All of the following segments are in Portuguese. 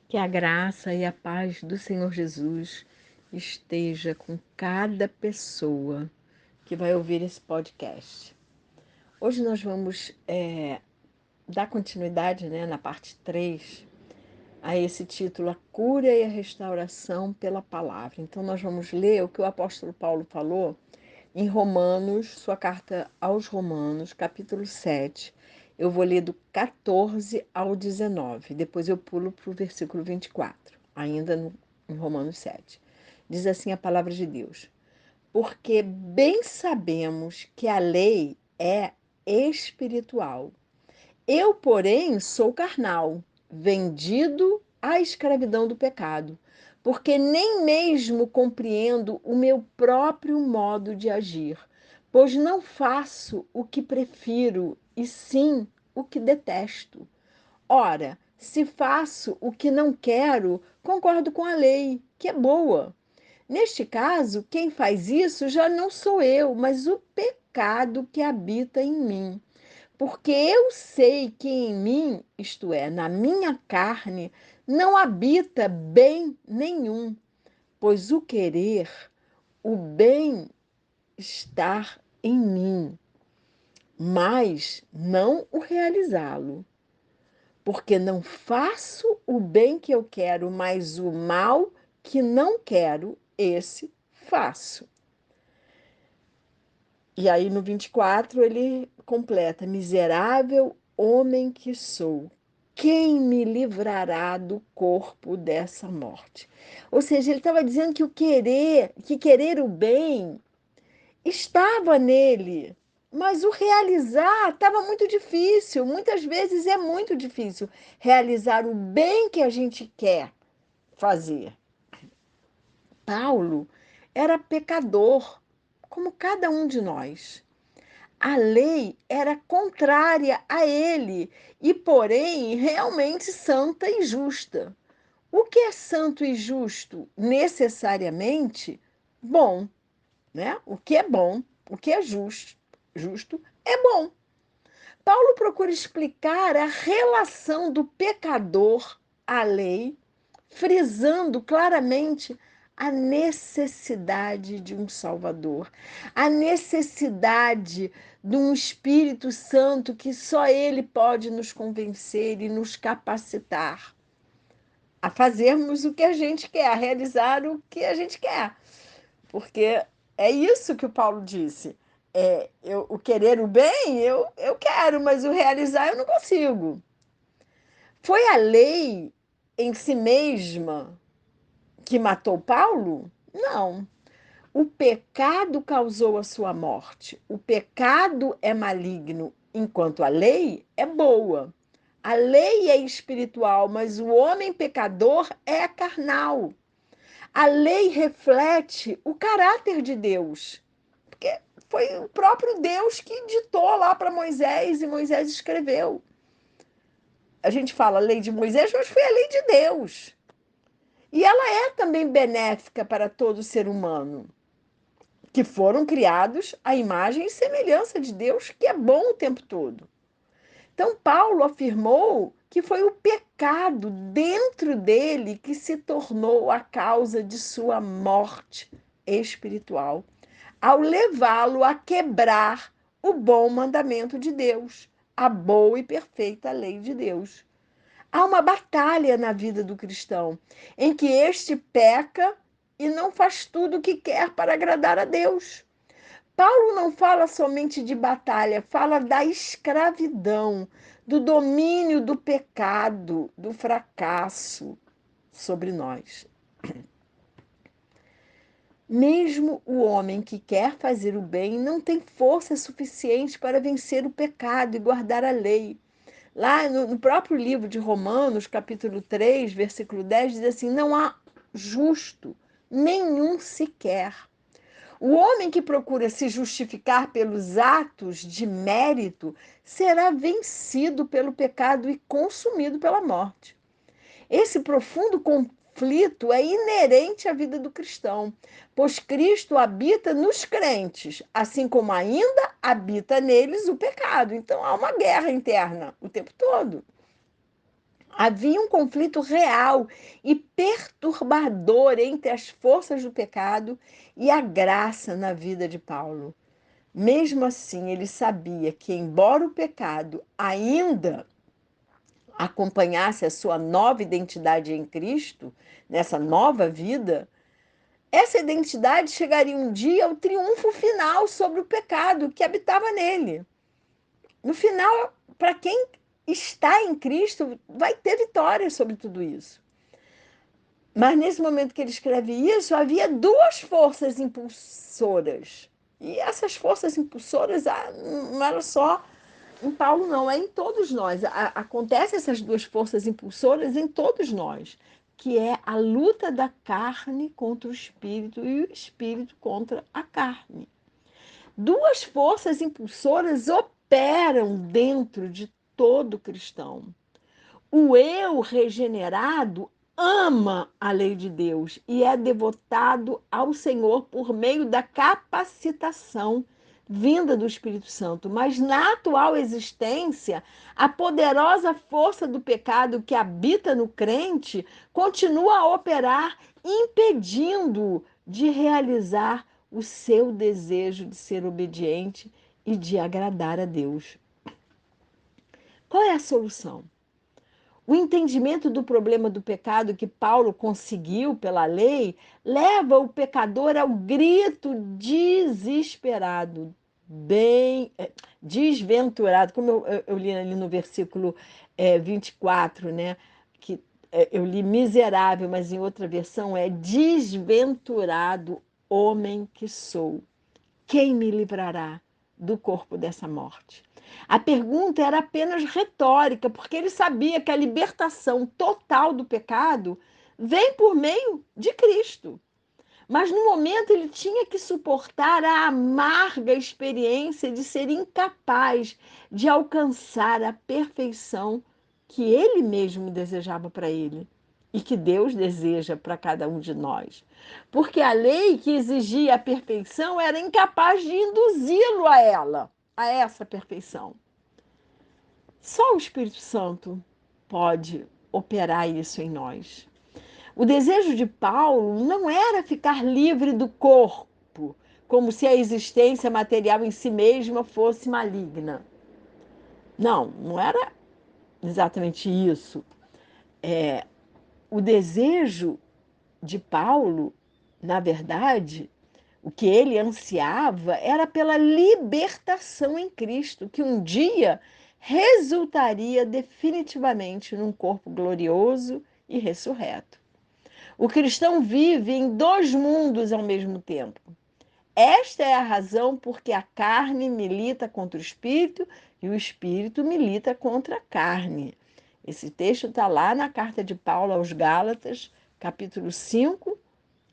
Que a graça e a paz do Senhor Jesus esteja com cada pessoa que vai ouvir esse podcast. Hoje nós vamos dar continuidade, na parte 3, a esse título, A Cura e a Restauração pela Palavra. Então nós vamos ler o que o apóstolo Paulo falou em Romanos, sua carta aos Romanos, capítulo 7. Eu vou ler do 14 ao 19, depois eu pulo para o versículo 24, ainda em Romanos 7. Diz assim a palavra de Deus: Porque bem sabemos que a lei é espiritual. Eu, porém, sou carnal, vendido à escravidão do pecado, porque nem mesmo compreendo o meu próprio modo de agir, pois não faço o que prefiro, e sim o que detesto. Ora, se faço o que não quero, concordo com a lei, que é boa. Neste caso, quem faz isso já não sou eu, mas o pecado que habita em mim. Porque eu sei que em mim, isto é, na minha carne, não habita bem nenhum, pois o querer, o bem estar em mim, mas não o realizá-lo. Porque não faço o bem que eu quero, mas o mal que não quero, esse faço. E aí no 24 ele completa: Miserável homem que sou, quem me livrará do corpo dessa morte? Ou seja, ele estava dizendo que querer o bem estava nele, mas o realizar estava muito difícil. Muitas vezes é muito difícil realizar o bem que a gente quer fazer. Paulo era pecador, como cada um de nós. A lei era contrária a ele e, porém, realmente santa e justa. O que é santo e justo? Necessariamente bom, né? O que é bom, o que é justo é bom. Paulo procura explicar a relação do pecador à lei, frisando claramente a necessidade de um Salvador, a necessidade de um Espírito Santo que só Ele pode nos convencer e nos capacitar a fazermos o que a gente quer, a realizar o que a gente quer. Porque é isso que o Paulo disse. O querer o bem, eu quero, mas o realizar eu não consigo. Foi a lei em si mesma que matou Paulo? Não. O pecado causou a sua morte. O pecado é maligno, enquanto a lei é boa. A lei é espiritual, mas o homem pecador é carnal. A lei reflete o caráter de Deus, porque foi o próprio Deus que ditou lá para Moisés e Moisés escreveu. A gente fala lei de Moisés, mas foi a lei de Deus. E ela é também benéfica para todo ser humano, que foram criados à imagem e semelhança de Deus, que é bom o tempo todo. Então, Paulo afirmou que foi o pecado dentro dele que se tornou a causa de sua morte espiritual, ao levá-lo a quebrar o bom mandamento de Deus, a boa e perfeita lei de Deus. Há uma batalha na vida do cristão, em que este peca e não faz tudo o que quer para agradar a Deus. Paulo não fala somente de batalha, fala da escravidão, do domínio do pecado, do fracasso sobre nós. Mesmo o homem que quer fazer o bem não tem força suficiente para vencer o pecado e guardar a lei. Lá no próprio livro de Romanos, capítulo 3, versículo 10, diz assim: Não há justo, nenhum sequer. O homem que procura se justificar pelos atos de mérito será vencido pelo pecado e consumido pela morte. Esse profundo conflito é inerente à vida do cristão, pois Cristo habita nos crentes, assim como ainda habita neles o pecado. Então há uma guerra interna o tempo todo. Havia um conflito real e perturbador entre as forças do pecado e a graça na vida de Paulo. Mesmo assim, ele sabia que, embora o pecado ainda acompanhasse a sua nova identidade em Cristo, nessa nova vida, essa identidade chegaria um dia ao triunfo final sobre o pecado que habitava nele. No final, para quem está em Cristo, vai ter vitória sobre tudo isso. Mas nesse momento que ele escreve isso, havia duas forças impulsoras. E essas forças impulsoras não era só em Paulo, não, é em todos nós. Acontecem essas duas forças impulsoras em todos nós, que é a luta da carne contra o espírito e o espírito contra a carne. Duas forças impulsoras operam dentro de todo cristão. O eu regenerado ama a lei de Deus e é devotado ao Senhor por meio da capacitação vinda do Espírito Santo. Mas na atual existência, a poderosa força do pecado que habita no crente continua a operar, impedindo de realizar o seu desejo de ser obediente e de agradar a Deus. Qual é a solução? O entendimento do problema do pecado que Paulo conseguiu pela lei leva o pecador ao grito desesperado, desventurado, como eu li ali no versículo 24, né? Que eu li miserável, mas em outra versão é desventurado homem que sou. Quem me livrará do corpo dessa morte? A pergunta era apenas retórica, porque ele sabia que a libertação total do pecado vem por meio de Cristo. Mas no momento ele tinha que suportar a amarga experiência de ser incapaz de alcançar a perfeição que ele mesmo desejava para ele e que Deus deseja para cada um de nós. Porque a lei que exigia a perfeição era incapaz de induzi-lo a ela, a essa perfeição. Só o Espírito Santo pode operar isso em nós. O desejo de Paulo não era ficar livre do corpo, como se a existência material em si mesma fosse maligna. Não, não era exatamente isso. O desejo de Paulo, na verdade, o que ele ansiava era pela libertação em Cristo, que um dia resultaria definitivamente num corpo glorioso e ressurreto. O cristão vive em dois mundos ao mesmo tempo. Esta é a razão porque a carne milita contra o espírito e o espírito milita contra a carne. Esse texto está lá na carta de Paulo aos Gálatas, capítulo 5,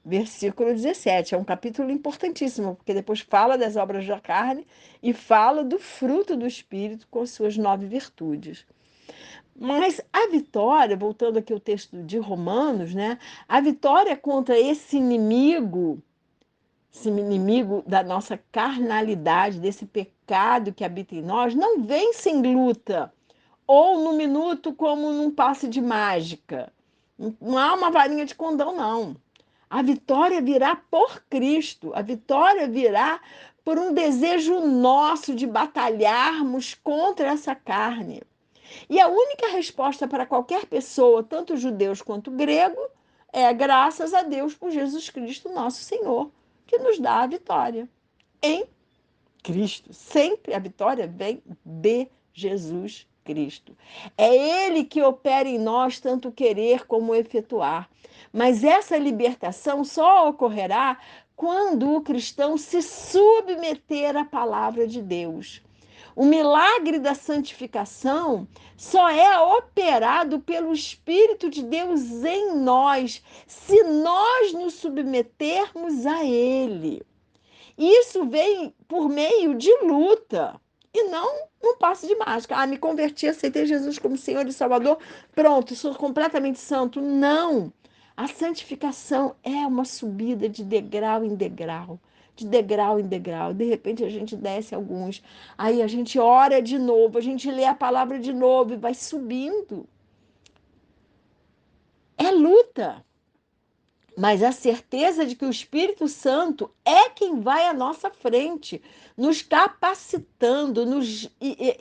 versículo 17. É um capítulo importantíssimo, porque depois fala das obras da carne e fala do fruto do espírito com suas 9 virtudes. Mas a vitória, voltando aqui ao texto de Romanos, né? A vitória contra esse inimigo da nossa carnalidade, desse pecado que habita em nós, não vem sem luta, ou no minuto como num passe de mágica. Não há uma varinha de condão, não. A vitória virá por Cristo, a vitória virá por um desejo nosso de batalharmos contra essa carne. E a única resposta para qualquer pessoa, tanto judeus quanto grego, é graças a Deus por Jesus Cristo, nosso Senhor, que nos dá a vitória. Em Cristo. Sempre a vitória vem de Jesus Cristo. É Ele que opera em nós tanto querer como efetuar. Mas essa libertação só ocorrerá quando o cristão se submeter à palavra de Deus. O milagre da santificação só é operado pelo Espírito de Deus em nós, se nós nos submetermos a Ele. Isso vem por meio de luta e não um passe de mágica. Ah, me converti, aceitei Jesus como Senhor e Salvador, pronto, sou completamente santo. Não! A santificação é uma subida de degrau em degrau, de degrau em degrau. De repente a gente desce alguns, aí a gente ora de novo, a gente lê a palavra de novo e vai subindo. É luta, mas a certeza de que o Espírito Santo é quem vai à nossa frente, nos capacitando,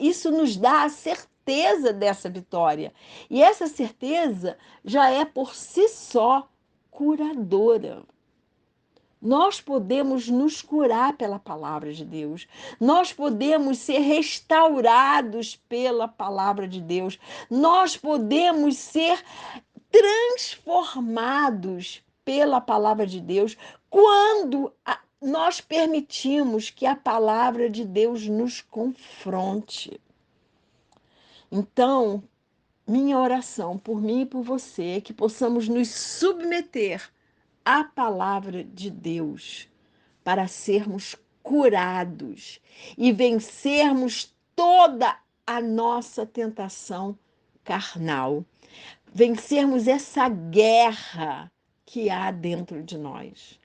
isso nos dá a certeza dessa vitória. E essa certeza já é por si só curadora. Nós podemos nos curar pela palavra de Deus. Nós podemos ser restaurados pela palavra de Deus. Nós podemos ser transformados pela palavra de Deus quando nós permitimos que a palavra de Deus nos confronte. Então, minha oração por mim e por você é que possamos nos submeter à palavra de Deus para sermos curados e vencermos toda a nossa tentação carnal, vencermos essa guerra que há dentro de nós.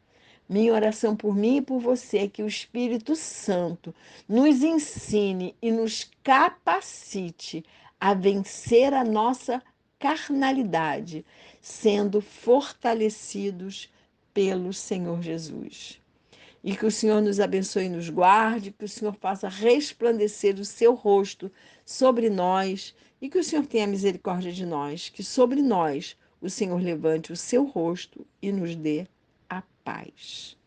Minha oração por mim e por você é que o Espírito Santo nos ensine e nos capacite a vencer a nossa carnalidade, sendo fortalecidos pelo Senhor Jesus. E que o Senhor nos abençoe e nos guarde, que o Senhor faça resplandecer o seu rosto sobre nós e que o Senhor tenha misericórdia de nós, que sobre nós o Senhor levante o seu rosto e nos dê a paz.